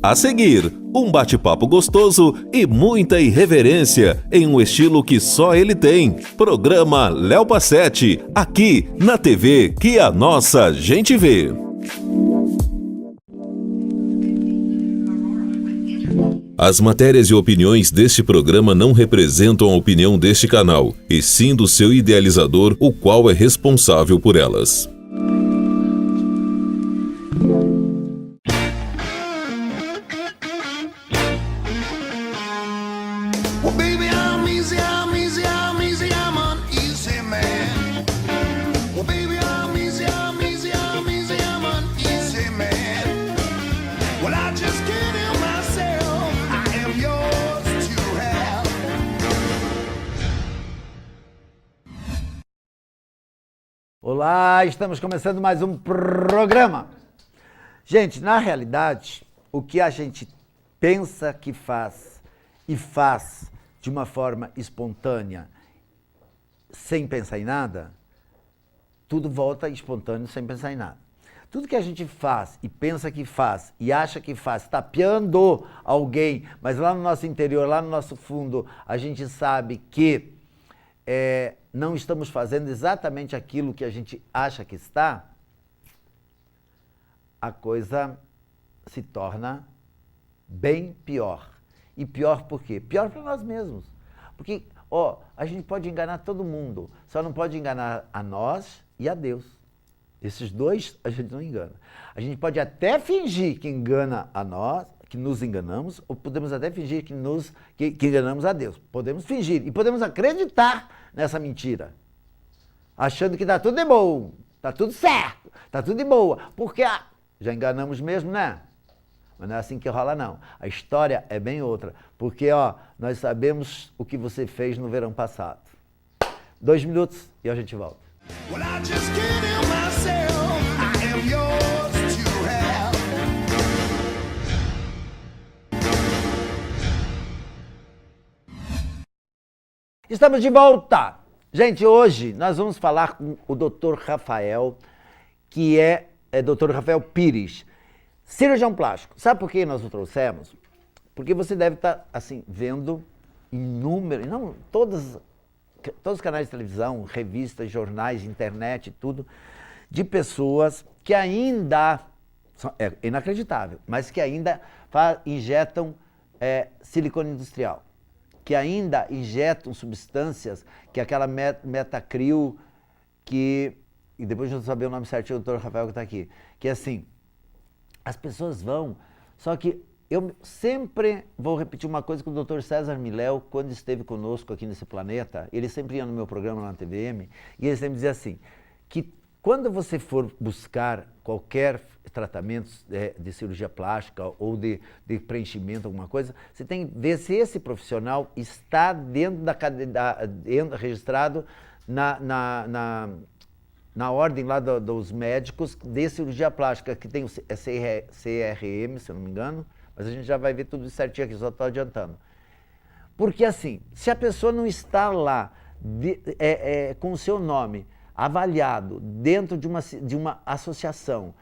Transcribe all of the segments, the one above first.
A seguir, um bate-papo gostoso e muita irreverência em um estilo que só ele tem. Programa Léo Passetti, aqui na TV que a nossa gente vê. As matérias e opiniões deste programa não representam a opinião deste canal, e sim do seu idealizador, o qual é responsável por elas. Olá, estamos começando mais um programa. Gente, na realidade, o que a gente pensa que faz e faz de uma forma espontânea, sem pensar em nada, tudo volta espontâneo sem pensar em nada. Tudo que a gente faz e pensa que faz e acha que faz, tapeando alguém, mas lá no nosso interior, lá no nosso fundo, a gente sabe que não estamos fazendo exatamente aquilo que a gente acha que está, a coisa se torna bem pior. E pior por quê? Pior para nós mesmos. Porque, a gente pode enganar todo mundo, só não pode enganar a nós e a Deus. Esses dois a gente não engana. A gente pode até fingir que engana a nós, que nos enganamos, ou podemos até fingir que enganamos a Deus. Podemos fingir e podemos acreditar nessa mentira, achando que está tudo de bom, está tudo certo, está tudo de boa, porque já enganamos mesmo, né? Mas não é assim que rola, não. A história é bem outra, porque nós sabemos o que você fez no verão passado. 2 minutos e a gente volta. Well, I just can't help myself. I am yours to have. Estamos de volta! Gente, hoje nós vamos falar com o Dr. Rafael, que é Dr. Rafael Pires, cirurgião plástico. Sabe por que nós o trouxemos? Porque você deve estar, assim, vendo inúmeros, não, todos os canais de televisão, revistas, jornais, internet, tudo, de pessoas que ainda, é inacreditável, mas que ainda injetam silicone industrial, que ainda injetam substâncias, que aquela Metacril, e depois de eu saber o nome certinho do Dr. Rafael que está aqui, que é assim, as pessoas vão, só que eu sempre vou repetir uma coisa que o Dr. César Miléo, quando esteve conosco aqui nesse planeta, ele sempre ia no meu programa lá na TVM, e ele sempre dizia assim, que quando você for buscar qualquer tratamento de cirurgia plástica ou de preenchimento, alguma coisa, você tem que ver se esse profissional está dentro registrado na ordem lá dos médicos de cirurgia plástica, que tem o CRM, se eu não me engano, mas a gente já vai ver tudo isso certinho aqui, só estou adiantando. Porque assim, se a pessoa não está lá com o seu nome avaliado dentro de uma associação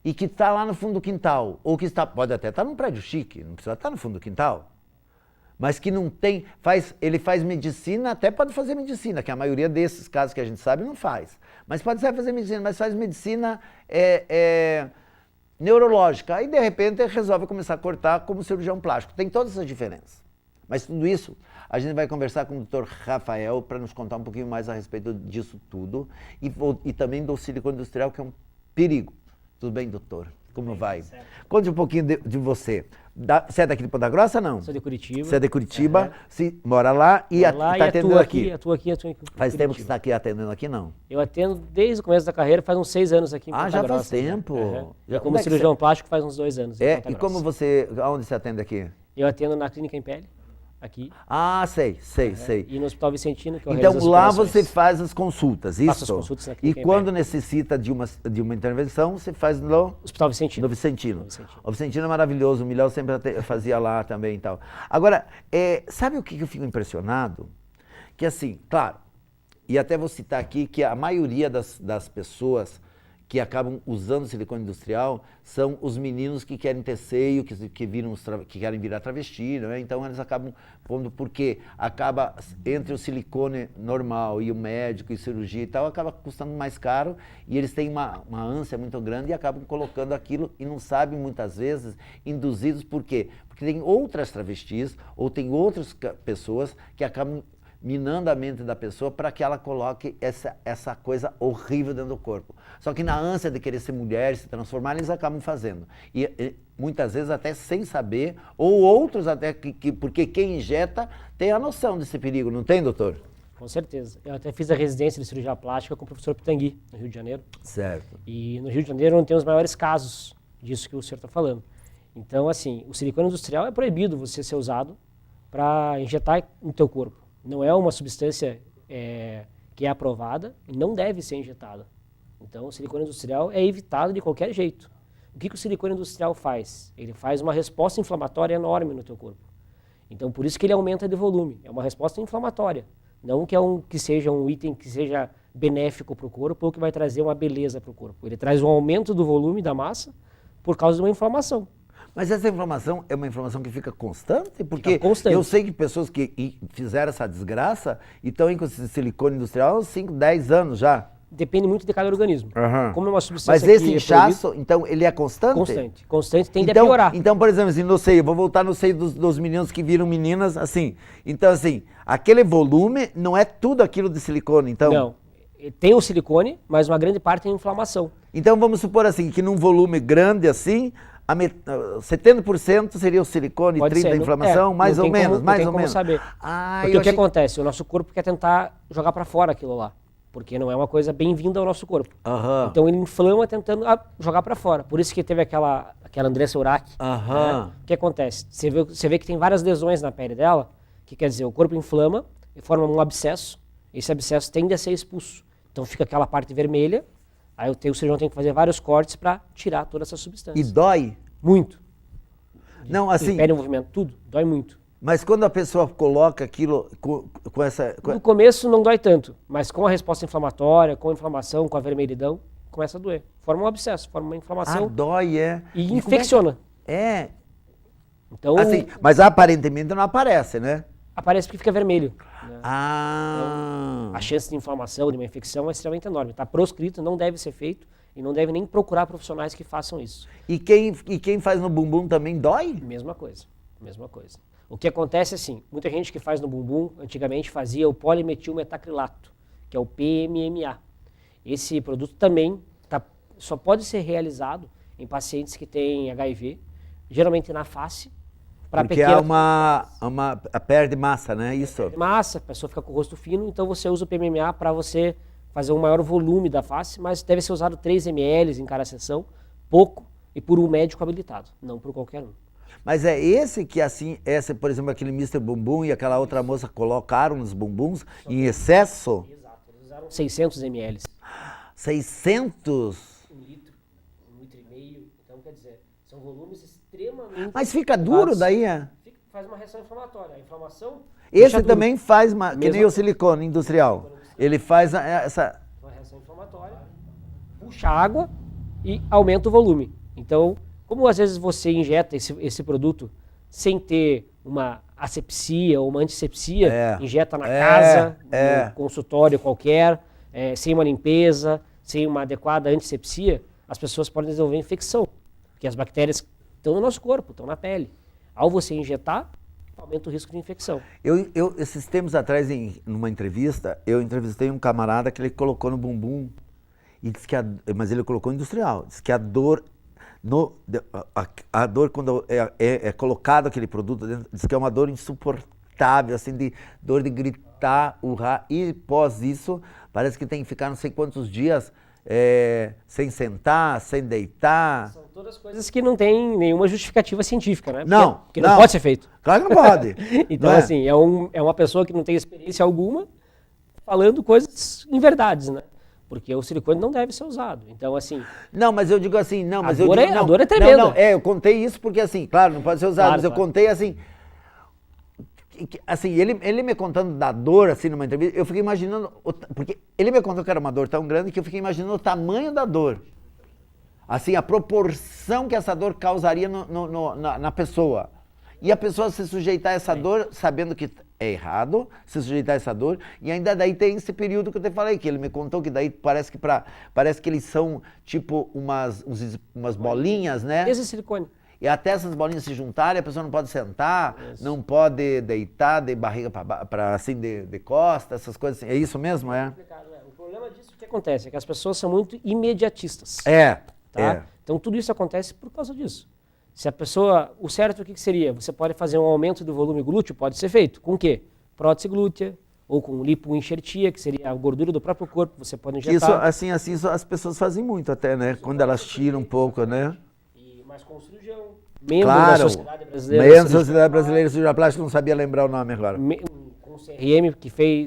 e que está lá no fundo do quintal, ou que pode até estar num prédio chique, não precisa estar no fundo do quintal, mas que não tem, ele faz medicina, até pode fazer medicina, que a maioria desses casos que a gente sabe não faz, mas pode fazer medicina, mas faz medicina neurológica, aí de repente ele resolve começar a cortar como cirurgião plástico, tem todas essas diferenças. Mas tudo isso, a gente vai conversar com o Dr. Rafael para nos contar um pouquinho mais a respeito disso tudo e também do silicone industrial, que é um perigo. Tudo bem, doutor? Como vai? Certo. Conte um pouquinho de você. Você é daqui de Ponta Grossa, não? Sou de Curitiba. Você é de Curitiba, mora lá e está atendendo aqui. Atua aqui em Faz tempo que você está aqui atendendo aqui, não? Eu atendo desde o começo da carreira, faz uns 6 anos aqui em Ponta Grossa. Já faz tempo. E como cirurgião plástico faz uns 2 anos. E como aonde você atende aqui? Eu atendo na Clínica em Pele, aqui. Sei. E no Hospital Vicentino, que eu Então realizo as lá operações. você faz as consultas, isso? Faço as consultas na Clínica E quando necessita de uma intervenção, você faz no Hospital Vicentino. No Vicentino. O Vicentino é maravilhoso, o Milhão sempre fazia lá também e tal. Agora, sabe o que eu fico impressionado? Que assim, claro, e até vou citar aqui que a maioria das pessoas que acabam usando silicone industrial são os meninos que querem ter seio, que querem virar travesti, não é? Então eles acabam pondo, porque acaba entre o silicone normal e o médico e cirurgia e tal, acaba custando mais caro e eles têm uma ânsia muito grande e acabam colocando aquilo e não sabem muitas vezes, induzidos por quê? Porque tem outras travestis ou tem outras pessoas que acabam minando a mente da pessoa para que ela coloque essa coisa horrível dentro do corpo. Só que na ânsia de querer ser mulher, se transformar, eles acabam fazendo. E muitas vezes até sem saber, ou outros até porque quem injeta tem a noção desse perigo, não tem, doutor? Com certeza. Eu até fiz a residência de cirurgia plástica com o professor Pitangui, no Rio de Janeiro. Certo. E no Rio de Janeiro é onde tem os maiores casos disso que o senhor está falando. Então, assim, o silicone industrial é proibido você ser usado para injetar no teu corpo. Não é uma substância que é aprovada e não deve ser injetada. Então, o silicone industrial é evitado de qualquer jeito. O que o silicone industrial faz? Ele faz uma resposta inflamatória enorme no teu corpo. Então, por isso que ele aumenta de volume. É uma resposta inflamatória. Não que seja um item que seja benéfico para o corpo ou que vai trazer uma beleza para o corpo. Ele traz um aumento do volume da massa por causa de uma inflamação. Mas essa inflamação é uma inflamação que fica constante? Porque Fica constante. eu sei que pessoas que fizeram essa desgraça e estão aí com esse silicone industrial há 5, 10 anos já. Depende muito de cada organismo. Uhum. Como é uma substância Mas esse que inchaço, então, ele é constante? Constante. Constante tende então, a piorar. Então, por exemplo, assim, no seio, vou voltar no seio dos meninos que viram meninas, assim. Então, assim, aquele volume não é tudo aquilo de silicone, então... Não. Tem o silicone, mas uma grande parte é inflamação. Então, vamos supor assim, que num volume grande assim, 70% seria o silicone, Pode 30% a ser. inflamação, mais ou menos, mais ou como menos. saber. Ah, Porque o que acontece? O nosso corpo quer tentar jogar para fora aquilo lá, porque não é uma coisa bem-vinda ao nosso corpo. Aham. Então ele inflama tentando jogar para fora. Por isso que teve aquela Andressa Urach. Aham. Né? O que acontece? Você vê que tem várias lesões na pele dela, que quer dizer, o corpo inflama e forma um abscesso. Esse abscesso tende a ser expulso. Então fica aquela parte vermelha, aí o cirurgião tem que fazer vários cortes para tirar toda essa substância. E dói? Muito. Não, assim, Pele, movimento, tudo. Dói muito. mas quando a pessoa coloca aquilo com essa... No começo não dói tanto, mas com a resposta inflamatória, com a inflamação, com a vermelhidão, começa a doer. Forma um abscesso, forma uma inflamação dói, é. e como infecciona. É. Então Assim, mas aparentemente não aparece, né? aparece porque fica vermelho. Né? Ah. A chance de inflamação, de uma infecção é extremamente enorme. Está proscrito, não deve ser feito e não deve nem procurar profissionais que façam isso. E quem faz no bumbum também dói? Mesma coisa, mesma coisa. O que acontece é assim, muita gente que faz no bumbum, antigamente fazia o polimetilmetacrilato, que é o PMMA. Esse produto também só pode ser realizado em pacientes que têm HIV, geralmente na face, para Porque pequena perde massa, né? Isso. massa, a pessoa fica com o rosto fino, então você usa o PMMA para você fazer um maior volume da face, mas deve ser usado 3 ml em cada sessão, pouco, e por um médico habilitado, não por qualquer um. Mas é esse que, assim, por exemplo, aquele Mr. Bumbum e aquela outra moça colocaram nos bumbuns em excesso? Exato, eles usaram 600 ml. 600? 1 litro, 1,5 litro, então quer dizer, são volumes extremamente... Mas fica duro daí, é? Faz uma reação inflamatória, a inflamação... Esse também faz, que nem Mesma- o silicone industrial. Ele faz essa... Uma reação inflamatória, puxa água e aumenta o volume. Então, como às vezes você injeta esse produto sem ter uma asepsia ou uma antisepsia, injeta na casa, no consultório qualquer, sem uma limpeza, sem uma adequada antisepsia, as pessoas podem desenvolver infecção, porque as bactérias estão no nosso corpo, estão na pele. Ao você injetar, aumenta o risco de infecção. Esses tempos atrás, numa entrevista, eu entrevistei um camarada que ele colocou no bumbum, e disse que mas ele colocou industrial, disse que a dor, a dor quando é colocado aquele produto dentro, diz que é uma dor insuportável, assim, dor de gritar, urrar, e pós isso, parece que tem que ficar não sei quantos dias sem sentar, sem deitar. São todas coisas que não tem nenhuma justificativa científica, né? Porque Não. não pode ser feito. Claro que não pode. Então, Não é? assim, é uma pessoa que não tem experiência alguma falando coisas inverdades, né? Porque o silicone não deve ser usado. Então, assim... Não, mas eu digo assim, não, mas A eu dor digo... é- não, a dor é tremenda. Não, eu contei isso porque assim, claro, não pode ser usado, Claro, mas eu claro. contei assim... Assim, ele me contando da dor, assim, numa entrevista, eu fiquei imaginando... Porque ele me contou que era uma dor tão grande que eu fiquei imaginando o tamanho da dor. Assim, a proporção que essa dor causaria na pessoa. E a pessoa se sujeitar a essa dor, sabendo que é errado, se sujeitar a essa dor, e ainda daí tem esse período que eu te falei, que ele me contou que daí parece que eles são tipo umas bolinhas, né? Esse silicone. E até essas bolinhas se juntarem, a pessoa não pode sentar, não pode deitar de barriga para assim, de costa, essas coisas assim. É isso mesmo, é? O problema disso, o que acontece? É que as pessoas são muito imediatistas. Tá? Então tudo isso acontece por causa disso. Se a pessoa, o certo o que seria? Você pode fazer um aumento do volume glúteo, pode ser feito. Com o quê? Prótese glútea, ou com lipoenxertia, que seria a gordura do próprio corpo, você pode injetar. Isso, assim, as pessoas fazem muito até, né? Quando elas tiram um pouco, né? Mas com cirurgião. Membro da Sociedade Brasileira. Da Sociedade Brasileira de Cirurgia Plástica, não sabia lembrar o nome agora. Com CRM,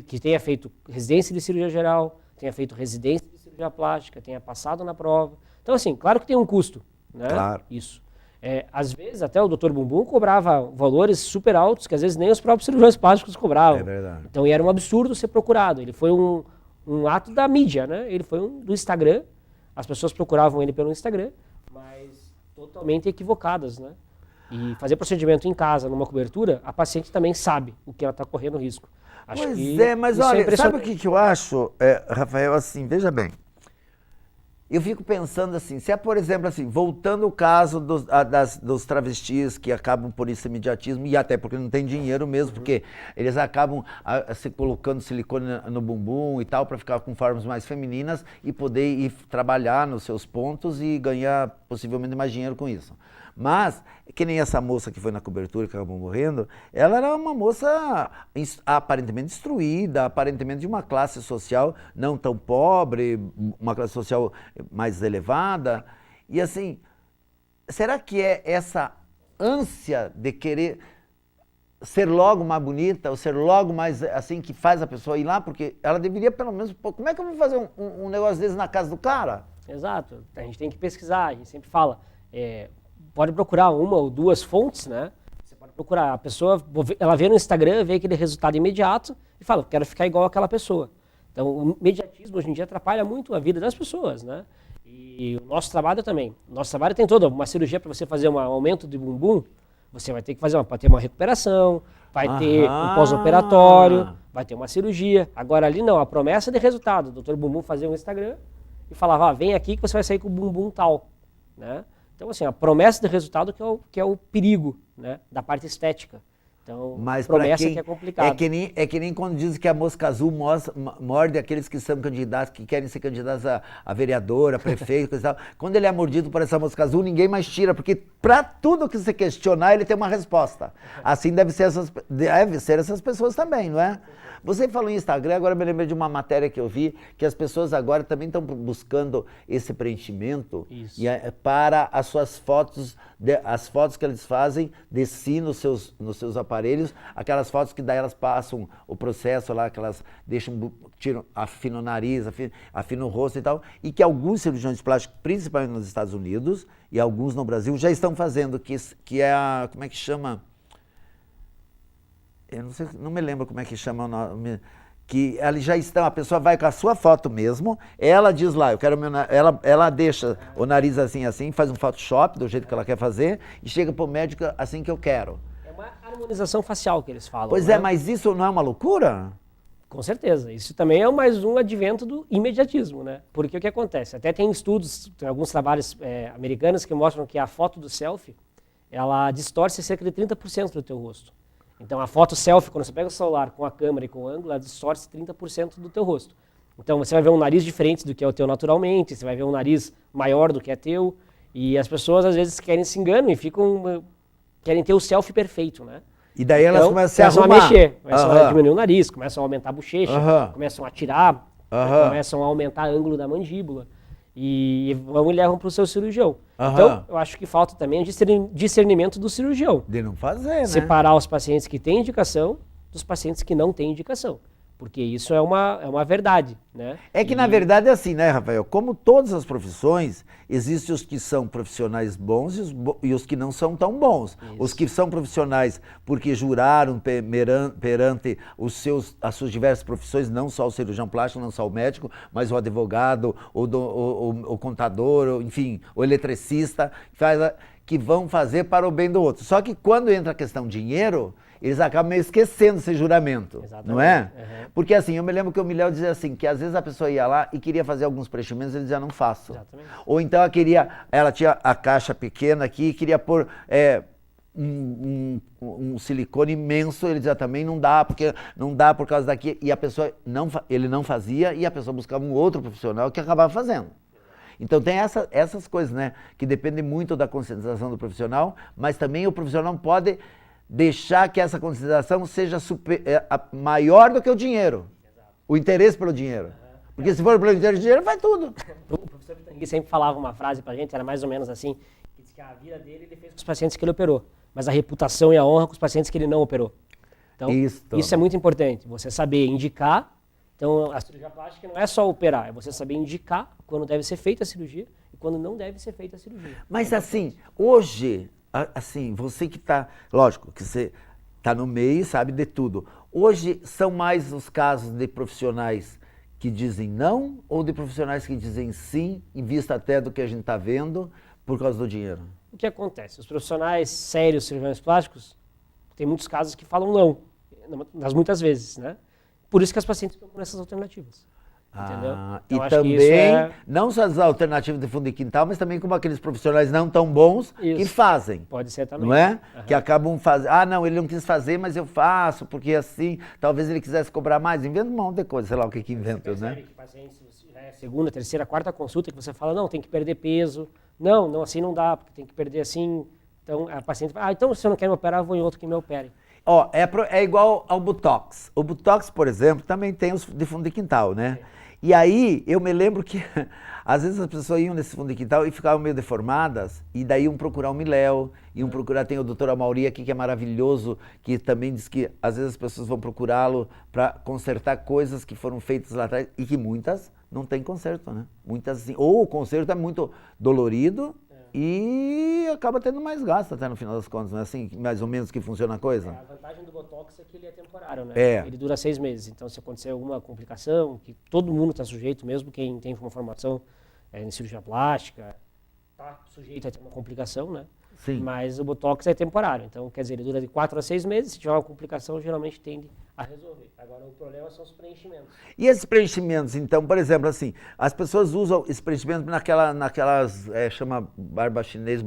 que tenha feito residência de cirurgia geral, tenha feito residência de cirurgia plástica, tenha passado na prova. Então, assim, claro que tem um custo, né? Claro. Isso. Às vezes, até o Dr. Bumbum cobrava valores super altos, que às vezes nem os próprios cirurgiões plásticos cobravam. É verdade. Então, era um absurdo ser procurado. Ele foi um ato da mídia, né? Ele foi do Instagram. As pessoas procuravam ele pelo Instagram, mas totalmente equivocadas, né? E fazer procedimento em casa, numa cobertura, a paciente também sabe o que ela está correndo risco. Mas olha, sabe o que eu acho, Rafael, assim, veja bem. Eu fico pensando assim, se é, por exemplo, assim, voltando ao caso dos travestis que acabam por esse imediatismo, e até porque não tem dinheiro mesmo, porque eles acabam se colocando silicone no bumbum e tal, para ficar com formas mais femininas e poder ir trabalhar nos seus pontos e ganhar possivelmente mais dinheiro com isso. Mas, que nem essa moça que foi na cobertura que acabou morrendo, ela era uma moça aparentemente instruída, aparentemente de uma classe social não tão pobre, uma classe social mais elevada. E assim, será que é essa ânsia de querer ser logo mais bonita, ou ser logo mais assim, que faz a pessoa ir lá? Porque ela deveria pelo menos, como é que eu vou fazer um negócio desse na casa do cara? Exato, a gente tem que pesquisar, a gente sempre fala, pode procurar uma ou duas fontes, né? Você pode procurar, a pessoa, ela vê no Instagram, vê aquele resultado imediato e fala, quero ficar igual àquela pessoa. Então, o imediatismo hoje em dia atrapalha muito a vida das pessoas, né? E o nosso trabalho também. O nosso trabalho tem toda uma cirurgia para você fazer um aumento de bumbum, você vai ter que fazer ter uma recuperação, vai ter um pós-operatório, vai ter uma cirurgia. Agora ali não, a promessa de resultado. O Dr. Bumbum fazia um Instagram e falava, vem aqui que você vai sair com o bumbum tal, né? Então, assim, a promessa de resultado que é o perigo, né, da parte estética. Então, mas promessa que é complicado. É que nem quando dizem que a mosca azul morde aqueles que são candidatos, que querem ser candidatos a vereador, a prefeito, coisa e tal. Quando ele é mordido por essa mosca azul, ninguém mais tira, porque para tudo que você questionar, ele tem uma resposta. Assim deve ser essas pessoas também, não é? Você falou em Instagram, agora eu me lembrei de uma matéria que eu vi, que as pessoas agora também estão buscando esse preenchimento para as suas fotos, as fotos que eles fazem de si nos seus aparelhos, aquelas fotos que daí elas passam o processo lá, que elas afinam o nariz, afinam o rosto e tal, e que alguns cirurgiões plásticos, principalmente nos Estados Unidos e alguns no Brasil, já estão fazendo, que é a, como é que chama? Eu não sei, não me lembro como é que chama o nome, que eles já estão, a pessoa vai com a sua foto mesmo, ela diz lá, eu quero ela deixa o nariz assim, faz um Photoshop do jeito que ela quer fazer e chega pro médico assim que eu quero. É uma harmonização facial que eles falam. Pois né? Mas isso não é uma loucura? Com certeza, isso também é mais um advento do imediatismo, né? Porque o que acontece? Até tem estudos, tem alguns trabalhos americanos que mostram que a foto do selfie, ela distorce cerca de 30% do teu rosto. Então, a foto selfie, quando você pega o celular com a câmera e com o ângulo, ela distorce 30% do teu rosto. Então, você vai ver um nariz diferente do que é o teu naturalmente, você vai ver um nariz maior do que é teu, e as pessoas, às vezes, se enganam e querem ter o selfie perfeito, né? E daí elas começam a mexer, começam a diminuir o nariz, começam a aumentar a bochecha, começam a tirar, começam a aumentar o ângulo da mandíbula. E vão e levam para o seu cirurgião. Então, eu acho que falta também discernimento do cirurgião. De não fazer, né? Separar os pacientes que têm indicação dos pacientes que não têm indicação. Porque isso é uma verdade, né? É que, na verdade, é assim, né, Rafael? Como todas as profissões, existem os que são profissionais bons e os que não são tão bons. Isso. Os que são profissionais porque juraram perante as suas diversas profissões, não só o cirurgião plástico, não só o médico, mas o advogado, o contador, enfim, o eletricista, que vão fazer para o bem do outro. Só que quando entra a questão dinheiro, eles acabam meio esquecendo esse juramento, Exatamente. não é? Uhum. Porque assim, eu me lembro que o Miléo dizia assim, que às vezes a pessoa ia lá e queria fazer alguns preenchimentos, ele dizia, não faço. Exatamente. Ou então ela tinha a caixa pequena aqui e queria pôr um silicone imenso, ele dizia também não dá, porque não dá por causa daqui, e a pessoa, ele não fazia e a pessoa buscava um outro profissional que acabava fazendo. Então tem essas coisas, né, que dependem muito da conscientização do profissional, mas também o profissional não pode deixar que essa consideração seja maior do que o dinheiro. Exato. O interesse pelo dinheiro. Porque se for pelo dinheiro, vai tudo. O professor Pitangui sempre falava uma frase pra gente, era mais ou menos assim, que diz que a vida dele ele fez com os pacientes que ele operou, mas a reputação e a honra com os pacientes que ele não operou. Então, isso é muito importante, você saber indicar. Então, a cirurgia plástica não é só operar, é você saber indicar quando deve ser feita a cirurgia e quando não deve ser feita a cirurgia. Mas assim, hoje... Assim, você que está, lógico, que você está no meio e sabe de tudo. Hoje são mais os casos de profissionais que dizem não ou de profissionais que dizem sim, em vista até do que a gente está vendo, por causa do dinheiro? O que acontece? Os profissionais sérios, cirurgiões plásticos, tem muitos casos que falam não, mas muitas vezes, né? Por isso que as pacientes procuram essas alternativas. Entendeu? Então, e também, não só as alternativas de fundo de quintal, mas também como aqueles profissionais não tão bons que fazem. Pode ser também. Não é? Uhum. Que acabam fazendo, não, ele não quis fazer, mas eu faço, porque assim, talvez ele quisesse cobrar mais. Inventa um monte de coisa, sei lá o que inventa, né? Que pacientes, já é a segunda, terceira, quarta consulta que você fala, não, tem que perder peso. Não, assim não dá, porque tem que perder assim. Então a paciente fala, então se você não quer me operar, eu vou em outro que me opere. É igual ao Botox. O Botox, por exemplo, também tem os de fundo de quintal, né? É. E aí, eu me lembro que, às vezes as pessoas iam nesse fundo de quintal e ficavam meio deformadas, e daí iam procurar o Miléo, iam procurar, tem o doutor Amauri aqui, que é maravilhoso, que também diz que, às vezes, as pessoas vão procurá-lo para consertar coisas que foram feitas lá atrás, e que muitas não tem conserto, né? Muitas, assim, ou o conserto é muito dolorido, e acaba tendo mais gasto até no final das contas, não é assim, mais ou menos que funciona a coisa? A vantagem do Botox é que ele é temporário, né? É. Ele dura 6 meses, então se acontecer alguma complicação, que todo mundo está sujeito, mesmo quem tem uma formação em cirurgia plástica, está sujeito a ter uma complicação, né? Sim. Mas o Botox é temporário, então quer dizer, ele dura de 4 a 6 meses, se tiver uma complicação, geralmente tende a resolver. Agora o problema são os preenchimentos. E esses preenchimentos, então, por exemplo, assim, as pessoas usam esses preenchimentos naquelas, chama barba chinês,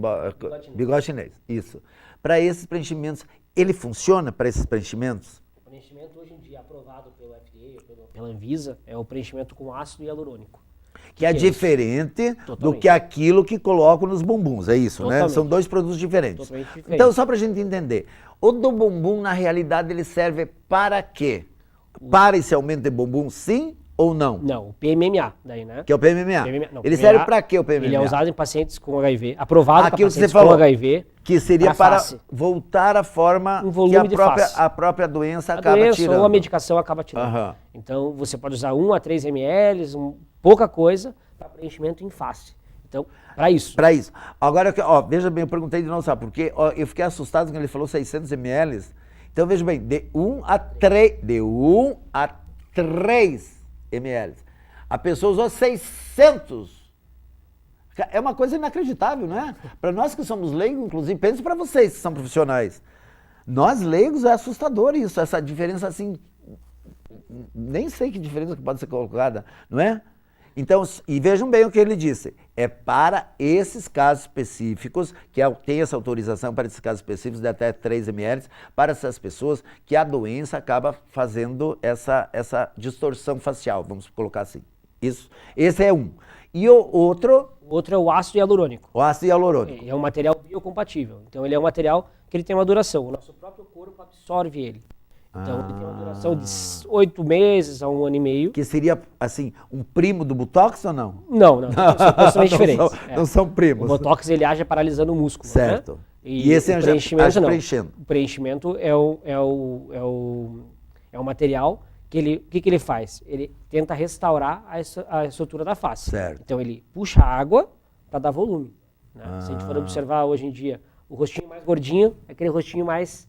bigode chinês, isso. Para esses preenchimentos, ele funciona para esses preenchimentos? O preenchimento hoje em dia aprovado pelo FDA, pela Anvisa, é o preenchimento com ácido hialurônico. Que é diferente do que aquilo que colocam nos bumbuns, é isso, né? São dois produtos diferentes. Totalmente diferente. Então, só para a gente entender, o do bumbum, na realidade, ele serve para quê? Para esse aumento de bumbum, sim ou não? Não, o PMMA, daí, né? Que é o PMMA. Não, ele serve para quê, o PMMA? Ele é usado em pacientes com HIV, aprovado para pacientes que você falou, com HIV. Que seria para voltar à forma que a própria doença acaba tirando. Ou a medicação acaba tirando. Uhum. Então, você pode usar 1 a 3 ml, pouca coisa, para preenchimento em face. Então, para isso. Para isso. Agora, veja bem, eu perguntei de novo, sabe por quê? Eu fiquei assustado quando ele falou 600 ml. Então, veja bem, de 1 a 3 ml. A pessoa usou 600. É uma coisa inacreditável, não é? Para nós que somos leigos, inclusive, pense para vocês que são profissionais. Nós leigos é assustador isso, essa diferença assim, nem sei que diferença que pode ser colocada, não é? Então, e vejam bem o que ele disse, é para esses casos específicos, que tem essa autorização para esses casos específicos de até 3 ml, para essas pessoas que a doença acaba fazendo essa distorção facial, vamos colocar assim. Esse é um. E o outro... O outro é o ácido hialurônico. O ácido hialurônico. É um material biocompatível, então ele é um material que ele tem uma duração, o nosso próprio corpo absorve ele. Então ele tem uma duração de 8 meses a 1 ano e meio. Que seria, assim, um primo do Botox ou não? Não, são totalmente diferentes. Não são primos. O Botox ele age paralisando o músculo. Certo. Né? E esse o preenchimento não. Preenchendo. O preenchimento é um material que ele faz? Ele tenta restaurar a estrutura da face. Certo. Então ele puxa a água para dar volume. Né? Se a gente for observar hoje em dia, o rostinho mais gordinho é aquele rostinho mais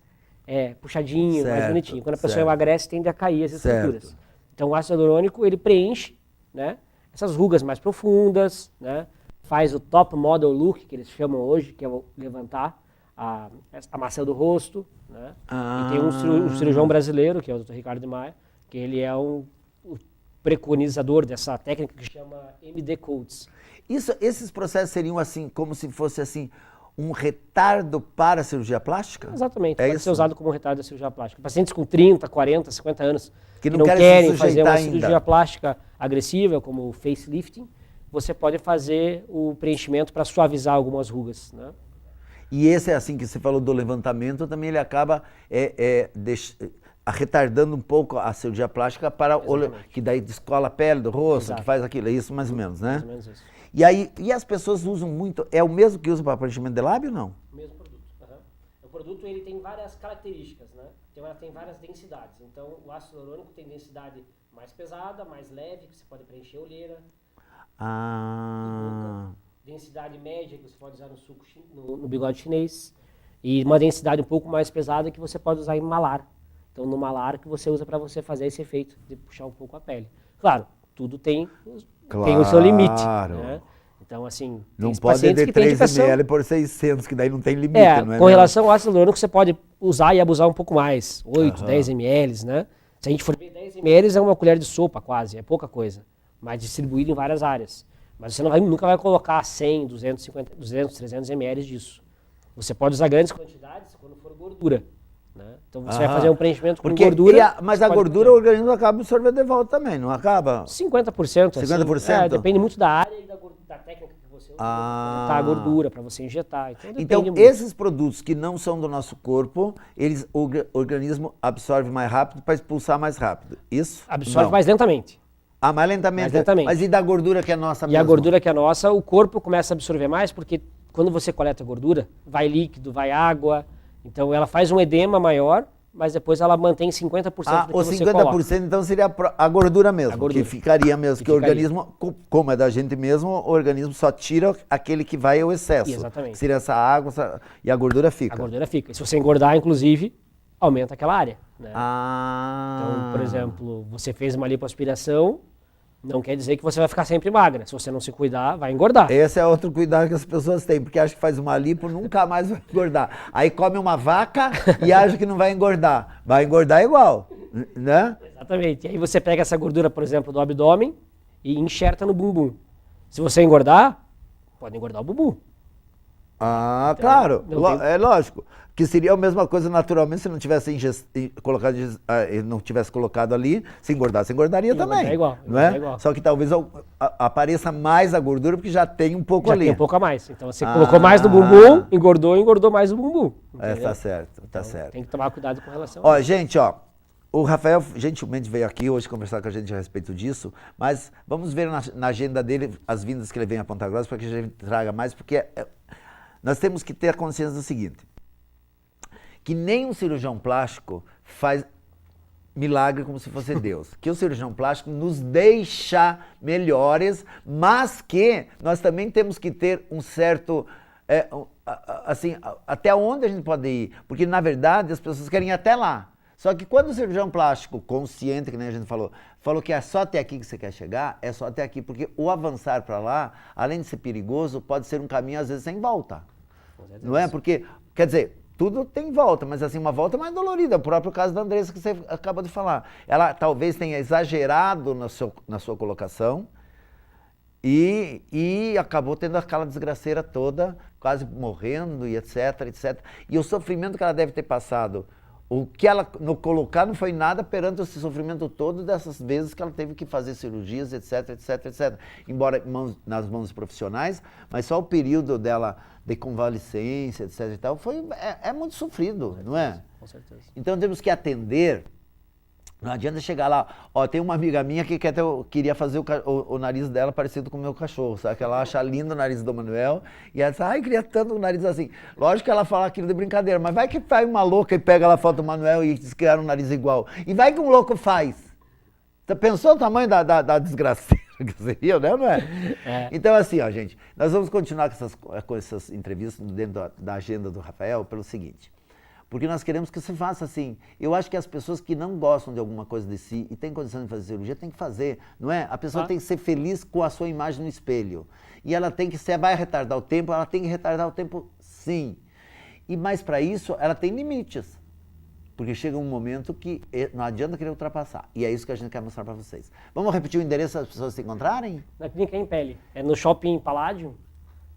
puxadinho, mais bonitinho. Quando a pessoa emagrece, tende a cair as estruturas. Então o ácido hialurônico, ele preenche, né, essas rugas mais profundas, né, faz o top model look, que eles chamam hoje, que é o levantar a maçã do rosto. Né? E tem um cirurgião brasileiro, que é o Dr. Ricardo de Maia, que ele é o preconizador dessa técnica que chama MD Codes. Esses processos seriam assim, como se fosse assim, um retardo para a cirurgia plástica? Exatamente, pode ser usado como retardo da cirurgia plástica. Pacientes com 30, 40, 50 anos que não querem fazer uma ainda. cirurgia plástica agressiva, como o facelifting, você pode fazer o preenchimento para suavizar algumas rugas. Né? E esse é assim que você falou do levantamento, também ele acaba retardando um pouco a cirurgia plástica para que daí descola a pele do rosto, Exato. que faz aquilo, é isso mais ou menos, né? Mais ou menos isso. E as pessoas usam muito, é o mesmo que usa para preenchimento de lábio ou não? O mesmo produto. O produto ele tem várias características, né? Tem várias densidades. Então o ácido hialurônico tem densidade mais pesada, mais leve, que você pode preencher olheira. Densidade média, que você pode usar no bigode chinês. E uma densidade um pouco mais pesada que você pode usar em malar. Então no malar que você usa para você fazer esse efeito de puxar um pouco a pele. Claro, tudo tem o seu limite. Né? Então, assim, não pode ter 3 ml por 600, que daí não tem limite, não é? Com relação ao ácido hialurônico, você pode usar e abusar um pouco mais, 8, 10 ml, né? Se a gente for ver 10 ml é uma colher de sopa quase, é pouca coisa, mas distribuído em várias áreas. Mas você nunca vai colocar 100, 250, 200, 300 ml disso. Você pode usar grandes quantidades quando for gordura. Né? Então você vai fazer um preenchimento com gordura. Mas a gordura o organismo acaba absorvendo de volta também, não acaba? 50%. 50%? Assim, depende muito da área e da técnica que você usa para a gordura, para você injetar. Então esses produtos que não são do nosso corpo, o organismo absorve mais rápido para expulsar mais rápido. Isso? Absorve mais lentamente. Mais lentamente. Mas e da gordura que é nossa mesmo? E a gordura que é nossa, o corpo começa a absorver mais, porque quando você coleta gordura, vai líquido, vai água. Então ela faz um edema maior, mas depois ela mantém 50% do que você coloca. 50% então seria a gordura mesmo, que ficaria mesmo, que o organismo, como é da gente mesmo, o organismo só tira aquele que vai ao excesso. Exatamente. Seria essa água e a gordura fica. A gordura fica. E se você engordar, inclusive, aumenta aquela área. Né? Então, por exemplo, você fez uma lipoaspiração, não quer dizer que você vai ficar sempre magra. Se você não se cuidar, vai engordar. Esse é outro cuidado que as pessoas têm, porque acham que faz uma lipo, nunca mais vai engordar. Aí come uma vaca e acha que não vai engordar. Vai engordar igual, né? Exatamente. E aí você pega essa gordura, por exemplo, do abdômen e enxerta no bumbum. Se você engordar, pode engordar o bumbum. Então, claro, é lógico. Que seria a mesma coisa naturalmente se não tivesse não tivesse colocado ali, se engordaria também. É igual, não é? igual. Só que talvez apareça mais a gordura porque já tem um pouco ali. Já tem um pouco a mais. Então você colocou mais no bumbum, engordou mais o bumbum. Tá certo, tá certo. Tem que tomar cuidado com relação a isso. Gente, o Rafael gentilmente veio aqui hoje conversar com a gente a respeito disso, mas vamos ver na agenda dele as vindas que ele vem a Ponta Grossa para que a gente traga mais, porque nós temos que ter a consciência do seguinte, que nem um cirurgião plástico faz milagre como se fosse Deus. Que o cirurgião plástico nos deixa melhores, mas que nós também temos que ter um certo... assim, até onde a gente pode ir. Porque, na verdade, as pessoas querem ir até lá. Só que quando o cirurgião plástico, consciente, que nem a gente falou que é só até aqui que você quer chegar, é só até aqui. Porque o avançar para lá, além de ser perigoso, pode ser um caminho, às vezes, sem volta. Não é? Porque, quer dizer... Tudo tem volta, mas assim, uma volta mais dolorida. O próprio caso da Andressa que você acaba de falar. Ela talvez tenha exagerado na sua colocação e acabou tendo aquela desgraceira toda, quase morrendo e etc, etc. E o sofrimento que ela deve ter passado, o que ela não colocar não foi nada perante esse sofrimento todo dessas vezes que ela teve que fazer cirurgias, etc, etc, etc. Embora nas mãos profissionais, mas só o período dela de convalescência, etc e tal, é muito sofrido, não é? Com certeza. Então temos que atender, não adianta chegar lá, tem uma amiga minha que queria fazer o nariz dela parecido com o meu cachorro, sabe? Que ela acha lindo o nariz do Manuel, e ela diz, queria tanto o nariz assim. Lógico que ela fala aquilo de brincadeira, mas vai que vai uma louca e pega lá a foto do Manuel e diz que era um nariz igual. E vai que um louco faz. Você pensou o tamanho da desgraceira que seria, né? Não é? Então, assim, ó, gente, nós vamos continuar com essas entrevistas dentro da agenda do Rafael pelo seguinte. Porque nós queremos que você faça assim. Eu acho que as pessoas que não gostam de alguma coisa de si e têm condição de fazer cirurgia, tem que fazer, não é? A pessoa tem que ser feliz com a sua imagem no espelho. E ela tem que, se vai retardar o tempo, ela tem que retardar o tempo sim. E mais para isso, ela tem limites. Porque chega um momento que não adianta querer ultrapassar. E é isso que a gente quer mostrar para vocês. Vamos repetir o endereço para as pessoas se encontrarem? Na Clínica Em Pele. É no Shopping Paládio,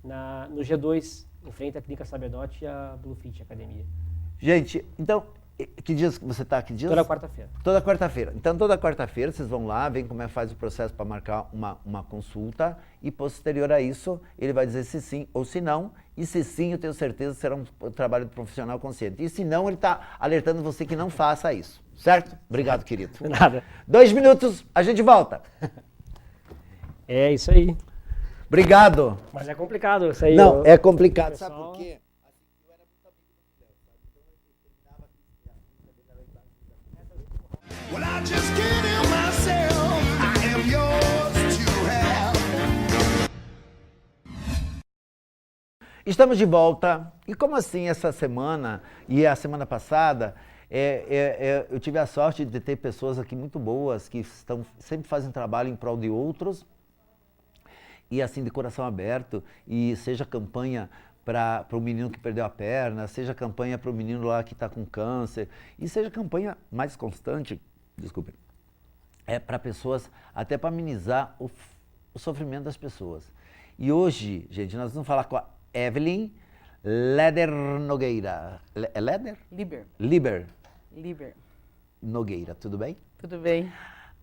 no G2, em frente à Clínica Sabedote e à Bluefit Academia. Gente, então, que dias que você está? Que dias? Toda quarta-feira. Toda quarta-feira. Então, toda quarta-feira vocês vão lá, veem como é que faz o processo para marcar uma consulta e, posterior a isso, ele vai dizer se sim ou se não. E se sim, eu tenho certeza que será um trabalho de profissional consciente. E se não, ele está alertando você que não faça isso. Certo? Obrigado, querido. Nada. 2 minutos, a gente volta. É isso aí. Obrigado. Mas é complicado isso aí. Não, é complicado. Pessoal... Sabe por quê? Well, I just can't help myself. I am yours to have. Estamos de volta. E como assim essa semana e a semana passada, eu tive a sorte de ter pessoas aqui muito boas que sempre fazem trabalho em prol de outros e assim de coração aberto, e seja campanha para o menino que perdeu a perna, seja campanha para o menino lá que está com câncer, e seja campanha mais constante, desculpe, para pessoas, até para amenizar o sofrimento das pessoas. E hoje, gente, nós vamos falar com a Evelyn Leder Nogueira. É Leder? Liber. Nogueira, tudo bem? Tudo bem.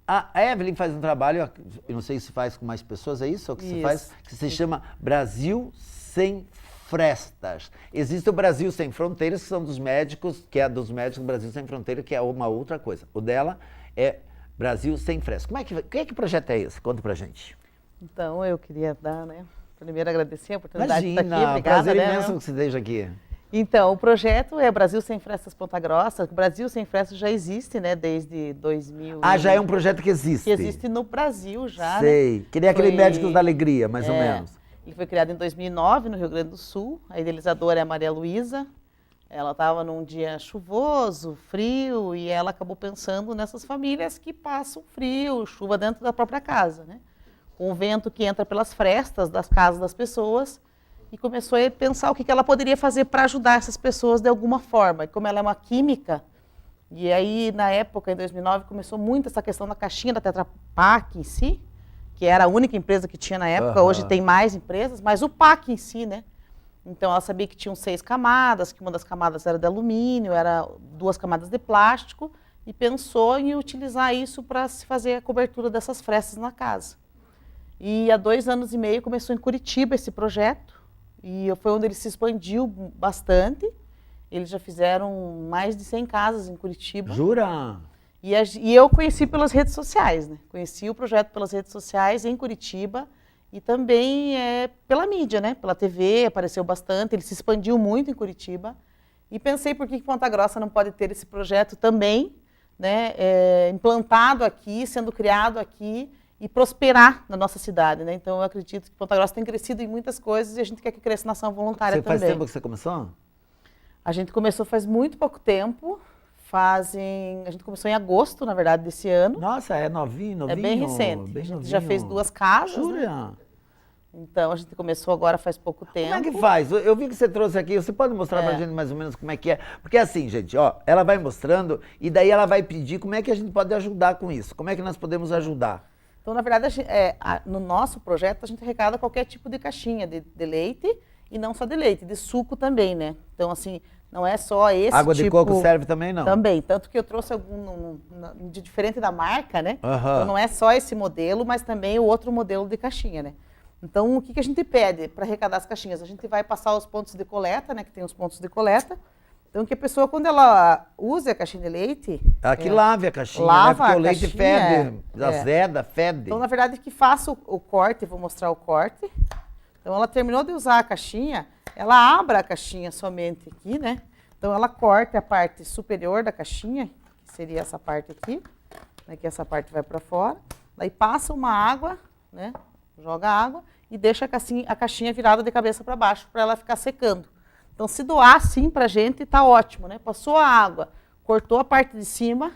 A Evelyn faz um trabalho, eu não sei se faz com mais pessoas, é isso? Ou que se faz, que se chama Brasil Sem Frestas. Existe o Brasil Sem Fronteiras, que são dos médicos, que é dos médicos Brasil Sem Fronteira, que é uma outra coisa. O dela é Brasil Sem Frestas. Que projeto é esse? Conta pra gente. Então, eu queria dar, primeiro agradecer a oportunidade de estar aqui. Imagina, Obrigada, prazer imenso que você esteja aqui. Então, o projeto é Brasil Sem Frestas Ponta Grossa. O Brasil Sem Frestas já existe, desde 2000. Ah, já é um projeto que existe. Que existe no Brasil já, Sei. Que nem aquele Médicos da Alegria, mais ou menos. Ele foi criado em 2009, no Rio Grande do Sul. A idealizadora é a Maria Luísa. Ela estava num dia chuvoso, frio, e ela acabou pensando nessas famílias que passam frio, chuva dentro da própria casa, com o vento que entra pelas frestas das casas das pessoas, e começou a pensar o que ela poderia fazer para ajudar essas pessoas de alguma forma. E como ela é uma química, e aí na época, em 2009, começou muito essa questão da caixinha da Tetra Pak em si, que era a única empresa que tinha na época, hoje tem mais empresas, mas o Pak em si, Então ela sabia que tinham 6 camadas, que uma das camadas era de alumínio, era 2 camadas de plástico, e pensou em utilizar isso para se fazer a cobertura dessas frestas na casa. E há 2 anos e meio começou em Curitiba esse projeto, e foi onde ele se expandiu bastante. Eles já fizeram mais de 100 casas em Curitiba. Jura? E eu conheci pelas redes sociais, Conheci o projeto pelas redes sociais em Curitiba e também pela mídia, Pela TV, apareceu bastante, ele se expandiu muito em Curitiba. E pensei por que Ponta Grossa não pode ter esse projeto também, implantado aqui, sendo criado aqui e prosperar na nossa cidade, Então eu acredito que Ponta Grossa tem crescido em muitas coisas e a gente quer que cresça na ação voluntária também. Faz tempo que você começou? A gente começou faz muito pouco tempo. A gente começou em agosto, na verdade, desse ano. Nossa, é novinho. É bem recente. Bem a gente novinho. já fez 2 casas. Jura? Então, a gente começou agora faz pouco tempo. Como é que faz? Eu vi que você trouxe aqui, você pode mostrar pra gente mais ou menos como é que é? Porque assim, gente, ela vai mostrando e daí ela vai pedir como é que a gente pode ajudar com isso. Como é que nós podemos ajudar? Então, na verdade, no nosso projeto, a gente arrecada qualquer tipo de caixinha de leite e não só de leite, de suco também, Então, assim, não é só esse Água de coco serve também, não? Também, tanto que eu trouxe de diferente da marca, Então, não é só esse modelo, mas também o outro modelo de caixinha, Então, o que a gente pede para arrecadar as caixinhas? A gente vai passar os pontos de coleta, que tem os pontos de coleta. Então, que a pessoa, quando ela usa a caixinha de leite... Ela que lave a caixinha, lava Porque o a leite caixinha, fede, azeda, fede. Então, na verdade, que faça o corte, vou mostrar o corte. Então, ela terminou de usar a caixinha, ela abre a caixinha somente aqui, Então, ela corta a parte superior da caixinha, que seria essa parte aqui. né, que essa parte vai para fora. Daí passa uma água, né, joga água e deixa a caixinha virada de cabeça para baixo para ela ficar secando. Então, se doar assim para a gente, tá ótimo, né? Passou a água, cortou a parte de cima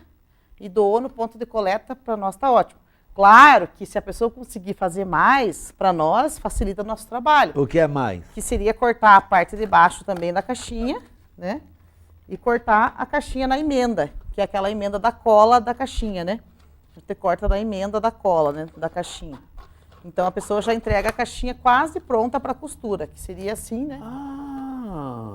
e doou no ponto de coleta, para nós tá ótimo. Claro que se a pessoa conseguir fazer mais, para nós, facilita o nosso trabalho. O que é mais? Que seria cortar a parte de baixo também da caixinha, né? E cortar a caixinha na emenda, que é aquela emenda da cola da caixinha, né? A gente corta da emenda da cola, né? Da caixinha. Então, a pessoa já entrega a caixinha quase pronta para costura, que seria assim, né?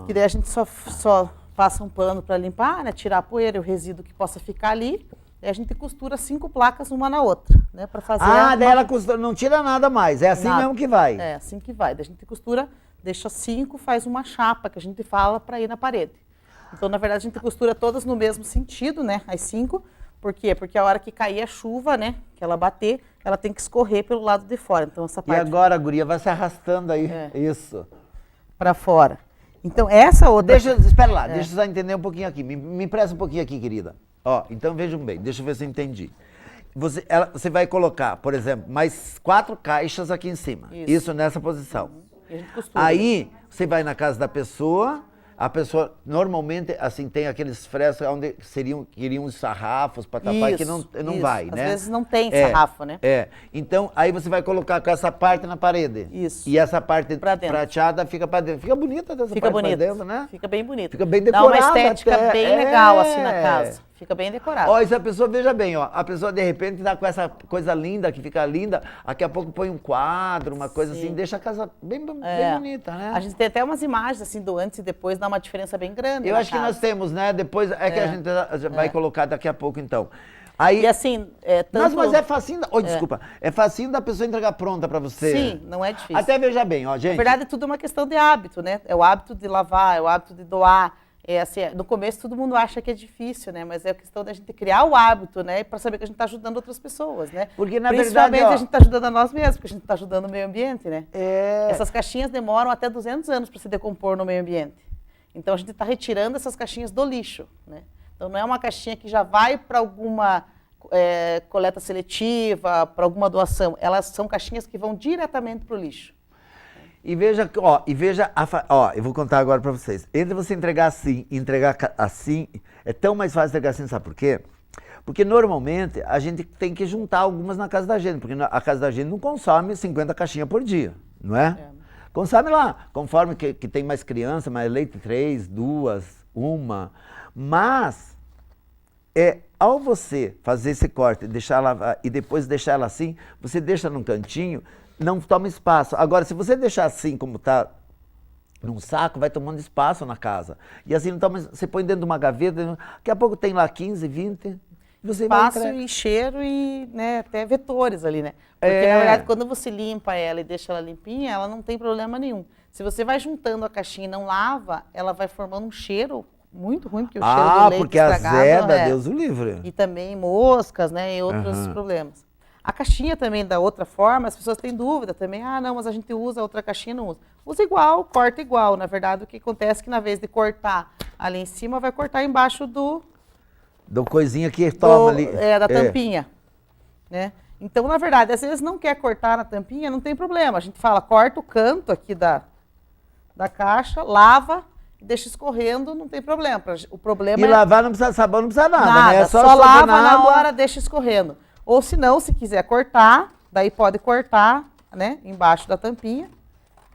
Que daí a gente só passa um pano para limpar, né? Tirar a poeira e o resíduo que possa ficar ali. E a gente costura 5 placas uma na outra, né? Para fazer daí ela costura, não tira nada mais, é assim nada. mesmo que vai. É, assim que vai. Daí a gente costura, deixa 5, faz uma chapa, que a gente fala para ir na parede. Então, na verdade, a gente costura todas no mesmo sentido, né? As 5. Por quê? Porque a hora que cair a chuva, né? Que ela bater, ela tem que escorrer pelo lado de fora. Então, essa E parte agora, guria, vai se arrastando aí. Isso. para fora. Então, essa outra... Espera lá, deixa eu só entender um pouquinho aqui. Me empresta um pouquinho aqui, querida. Ó, então vejam bem, deixa eu ver se eu entendi. Você vai colocar, por exemplo, mais 4 caixas aqui em cima. Isso nessa posição. E a gente costura. Aí, você vai na casa da pessoa, a pessoa normalmente, assim, tem aqueles frescos onde queriam os sarrafos para tapar, que não vai, né? Às vezes não tem sarrafo, né? Então, aí você vai colocar com essa parte na parede. Isso. E essa parte Pra dentro. prateada fica para dentro. Fica bonita essa Fica parte bonito. pra dentro, né? Fica bem bonito. Fica bem Dá decorada. uma estética até. bem legal, assim, na casa. Fica bem decorado. Ó, e se a pessoa, veja bem, ó, a pessoa de repente tá com essa coisa linda, que fica linda, daqui a pouco põe um quadro, uma coisa assim, deixa a casa bem bonita, né? A gente tem até umas imagens, assim, do antes e depois, dá uma diferença bem grande. Eu na acho que casa. nós temos, né? Depois que a gente vai colocar daqui a pouco, então. Aí, E assim, tanto... mas é facinho, desculpa, é facinho da pessoa entregar pronta pra você. Sim, não é difícil. Até veja bem, ó, gente. Na verdade, tudo é uma questão de hábito, né? É o hábito de lavar, é o hábito de doar. Assim, no começo todo mundo acha que é difícil, né? Mas é a questão da gente criar o hábito, né? Para saber que a gente está ajudando outras pessoas, né? Porque, na Principalmente verdade, ó, a gente está ajudando a nós mesmos, porque a gente está ajudando o meio ambiente, né? É. Essas caixinhas demoram até 200 anos para se decompor no meio ambiente. Então, a gente está retirando essas caixinhas do lixo, né? Então, não é uma caixinha que já vai para alguma coleta seletiva, para alguma doação. Elas são caixinhas que vão diretamente para o lixo. E veja, eu vou contar agora pra vocês. Entre você entregar assim e entregar assim, é tão mais fácil entregar assim, sabe por quê? Porque normalmente a gente tem que juntar algumas na casa da gente, porque a casa da gente não consome 50 caixinhas por dia, não é? Consome lá, conforme que tem mais criança, mais leite, 3, 2, 1. Mas, ao você fazer esse corte e depois deixar ela assim, você deixa num cantinho, não toma espaço. Agora, se você deixar assim como está num saco, vai tomando espaço na casa. E assim, não toma, você põe dentro de uma gaveta, daqui a pouco tem lá 15, 20, você Espaço vai e cheiro e, né, até vetores ali, né? Porque, na verdade, quando você limpa ela e deixa ela limpinha, ela não tem problema nenhum. Se você vai juntando a caixinha e não lava, ela vai formando um cheiro muito ruim, porque o cheiro do leite porque estragado... azeda, Deus o livre. E também moscas, né, e outros problemas. A caixinha também, da outra forma, as pessoas têm dúvida também. Ah, não, mas a gente usa outra caixinha, não usa. Usa igual, corta igual. Na verdade, o que acontece é que na vez de cortar ali em cima, vai cortar embaixo do coisinha que toma ali. da tampinha, né? Então, na verdade, às vezes não quer cortar na tampinha, não tem problema. A gente fala, corta o canto aqui da caixa, lava, deixa escorrendo, não tem problema. O problema E lavar não precisa sabão, não precisa nada, né? É só jogar lava na água. hora, deixa escorrendo. Ou se não, se quiser cortar, daí pode cortar, né, embaixo da tampinha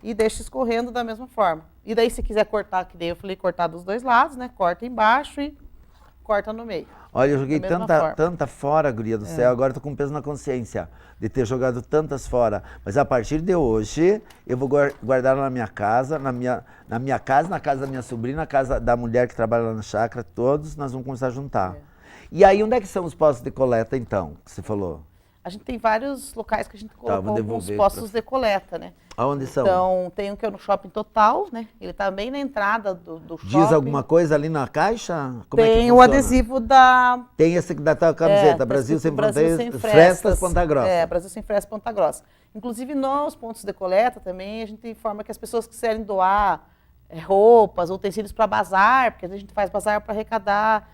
e deixa escorrendo da mesma forma. E daí, se quiser cortar, que daí eu falei cortar dos dois lados, né, corta embaixo e corta no meio. Olha, eu joguei Da mesma forma. tanta fora, guria do céu, agora eu tô com peso na consciência de ter jogado tantas fora. Mas a partir de hoje, eu vou guardar na minha casa, na minha casa, na casa da minha sobrinha, na casa da mulher que trabalha lá na chácara, todos nós vamos começar a juntar. E aí, onde é que são os postos de coleta, então, que você falou? A gente tem vários locais que a gente colocou vou alguns devolver postos de coleta, né? Aonde são? Então, tem um que é no Shopping Total, né? Ele tá bem na entrada do shopping. Diz alguma coisa ali na caixa? Como é que Tem o funciona? adesivo da... Tem esse da tua camiseta, tá Brasil escrito Sem Brasil Fronteiras, Sem Frestas, Ponta Grossa. Brasil Sem Frestas, Ponta Grossa. Inclusive, nos pontos de coleta também, a gente informa que as pessoas que quiserem doar roupas, utensílios para bazar, porque a gente faz bazar para arrecadar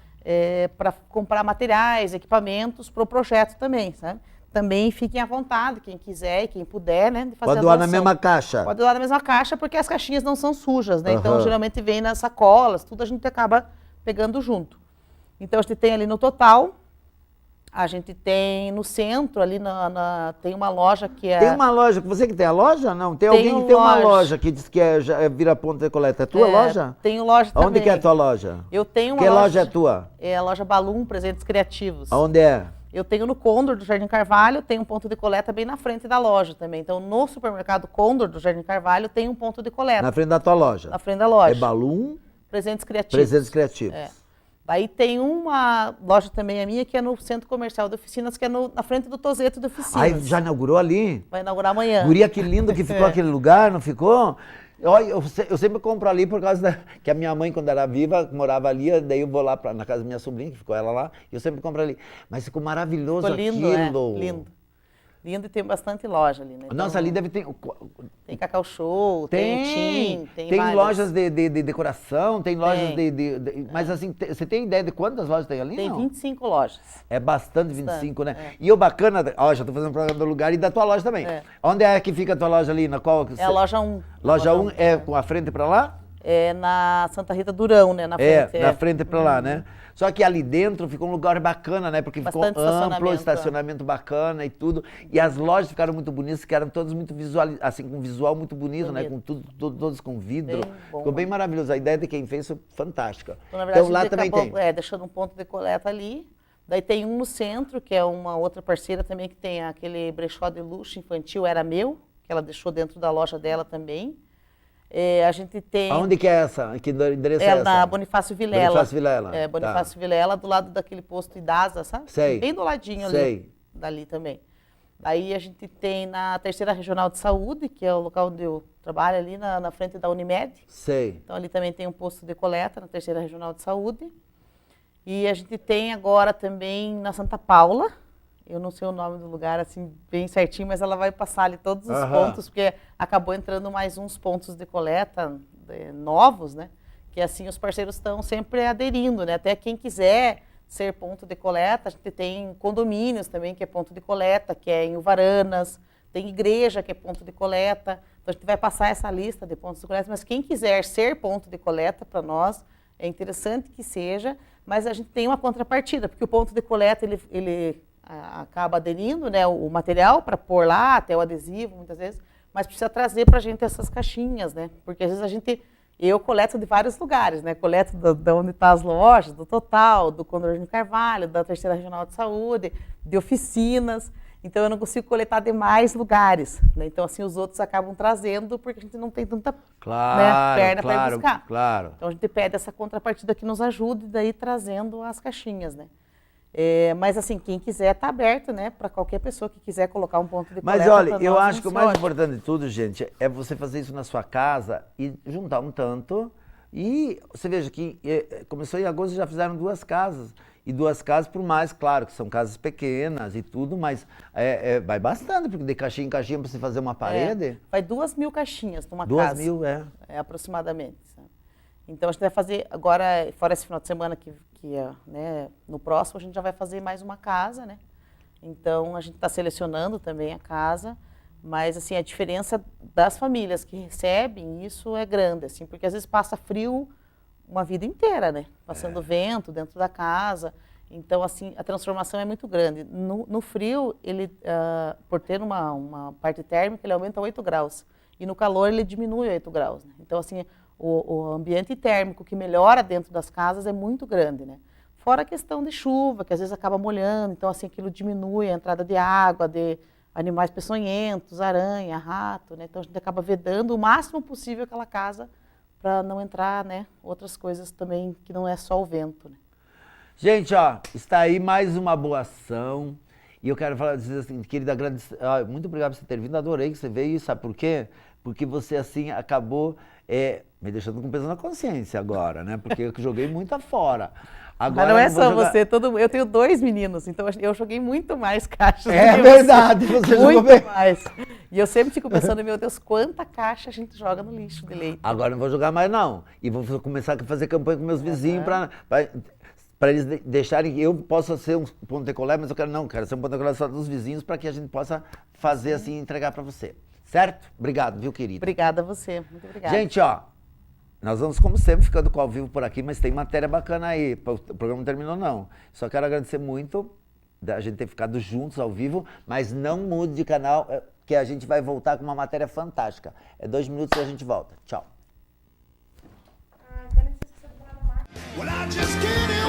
para comprar materiais, equipamentos para o projeto também, sabe? Também fiquem à vontade, quem quiser e quem puder, né, de fazer Pode a doar na doação. mesma caixa. Pode doar na mesma caixa, porque as caixinhas não são sujas, né? Então, Aham. geralmente vem nas sacolas, tudo a gente acaba pegando junto. Então, a gente tem ali no total, a gente tem no centro, ali tem uma loja que é... Tem uma loja, você que tem a loja? Não, tem Tenho alguém que tem uma loja. loja que diz que vira ponto de coleta. É tua loja? Tenho loja também. Onde que é a tua loja? Eu tenho uma Que loja é tua? É a loja Balloon Presentes Criativos. Aonde é? Eu tenho no Condor do Jardim Carvalho, tem um ponto de coleta bem na frente da loja também. Então, no supermercado Condor do Jardim Carvalho, tem um ponto de coleta. Na frente da tua loja. Na frente da loja. É Balloon Presentes Criativos. Presentes Criativos. É. Daí tem uma loja também a minha, que é no Centro Comercial de Oficinas, que é na frente do Tozeto de Oficinas. Ai, já inaugurou ali? Vai inaugurar amanhã. Guria, que lindo que ficou aquele lugar, não ficou? Olha, eu sempre compro ali por causa que a minha mãe, quando era viva, morava ali, daí eu vou lá na casa da minha sobrinha, que ficou ela lá, e eu sempre compro ali. Mas ficou maravilhoso Ficou lindo, aquilo. lindo. Lindo e tem bastante loja ali, né? Nossa, Então, ali deve ter... tem Cacau Show, tem Tim, tem várias. lojas de decoração, tem lojas Tem. Mas assim, você tem ideia de quantas lojas tem ali? Tem não? 25 lojas. É bastante, 25, né? é. E o bacana, ó, já tô fazendo programa do lugar e da tua loja também. É. Onde é que fica a tua loja ali? Na qual? É a loja 1. Loja 1 é com a frente pra lá? É na Santa Rita Durão, né? Na frente. Na frente pra lá, né? Só que ali dentro ficou um lugar bacana, né? Porque ficou Bastante amplo, estacionamento, estacionamento bacana e tudo. E as lojas ficaram muito bonitas, que eram todas muito assim, com um visual muito bonito, né? Com todos com vidro. Bem bom, Ficou bem né? maravilhoso. A ideia de quem fez foi fantástica. Então, na verdade, lá a gente também acabou, tem. deixando um ponto de coleta ali. Daí tem um no centro, que é uma outra parceira também, que tem aquele brechó de luxo infantil, Era Meu, que ela deixou dentro da loja dela também. A gente tem... Aonde que é essa? Que endereço é É essa? na Bonifácio Vilela. Bonifácio Vilela. É, Bonifácio Vilela, do lado daquele posto Idasa, sabe? Sei. Bem do ladinho ali. Sei. Dali também. Aí a gente tem na Terceira Regional de Saúde, que é o local onde eu trabalho, ali na frente da Unimed. Sei. Então ali também tem um posto de coleta na Terceira Regional de Saúde. E a gente tem agora também na Santa Paula. Eu não sei o nome do lugar assim bem certinho, mas ela vai passar ali todos os pontos, porque acabou entrando mais uns pontos de coleta novos, né? Que assim os parceiros estão sempre aderindo, né? Até quem quiser ser ponto de coleta, a gente tem condomínios também que é ponto de coleta, que é em Uvaranas, tem igreja que é ponto de coleta. Então a gente vai passar essa lista de pontos de coleta, mas quem quiser ser ponto de coleta para nós, é interessante que seja, mas a gente tem uma contrapartida, porque o ponto de coleta ele acaba aderindo, né, o material para pôr lá, até o adesivo, muitas vezes, mas precisa trazer para a gente essas caixinhas, né? Porque às vezes eu coleto de vários lugares, né? Coleto de onde estão as lojas, do Total, do Condor de Carvalho, da Terceira Regional de Saúde, de oficinas. Então eu não consigo coletar de mais lugares, né? Então assim os outros acabam trazendo porque a gente não tem tanta perna para ir buscar. Claro. Então a gente pede essa contrapartida que nos ajude daí trazendo as caixinhas, né? Mas assim, quem quiser está aberto, né, para qualquer pessoa que quiser colocar um ponto de coleta. Mas olha, pra eu nós, acho que o mais importante de tudo, gente, é você fazer isso na sua casa e juntar um tanto. E você veja que começou em agosto, já fizeram 2 casas. E 2 casas, por mais, claro, que são casas pequenas e tudo, mas vai bastante, porque de caixinha em caixinha para você fazer uma parede. Vai 2.000 caixinhas numa casa. 2.000, aproximadamente. Sabe? Então a gente vai fazer agora, fora esse final de semana né, no próximo a gente já vai fazer mais uma casa, né? Então a gente está selecionando também a casa, mas assim a diferença das famílias que recebem isso é grande, assim, porque às vezes passa frio uma vida inteira, né? Passando vento dentro da casa. Então assim a transformação é muito grande. No frio ele, por ter uma parte térmica, ele aumenta 8 graus e no calor ele diminui 8 graus. Né? Então assim o ambiente térmico que melhora dentro das casas é muito grande, né? Fora a questão de chuva, que às vezes acaba molhando, então assim aquilo diminui a entrada de água, de animais peçonhentos, aranha, rato, né? Então a gente acaba vedando o máximo possível aquela casa para não entrar, né, outras coisas também que não é só o vento, né? Gente, ó, está aí mais uma boa ação. E eu quero dizer assim, querida, muito obrigado por você ter vindo, adorei que você veio, sabe por quê? Porque você, assim, acabou me deixando com peso na consciência agora, né? Porque eu joguei muito afora. Agora, mas não é só você, eu tenho 2 meninos, então eu joguei muito mais caixas. É verdade, você jogou muito bem. mais. E eu sempre fico pensando, meu Deus, quanta caixa a gente joga no lixo de leite. Agora não vou jogar mais, não. E vou começar a fazer campanha com meus vizinhos para para eles deixarem, eu possa ser um ponto decolé, mas eu quero ser um ponto decolé só dos vizinhos para que a gente possa fazer assim e entregar para você. Certo? Obrigado, viu, querida? Obrigada a você, muito obrigada. Gente, ó, nós vamos, como sempre, ficando com ao vivo por aqui, mas tem matéria bacana aí. O programa não terminou, não. Só quero agradecer muito da gente ter ficado juntos ao vivo, mas não mude de canal, que a gente vai voltar com uma matéria fantástica. É 2 minutos e a gente volta. Tchau. Well, I just can't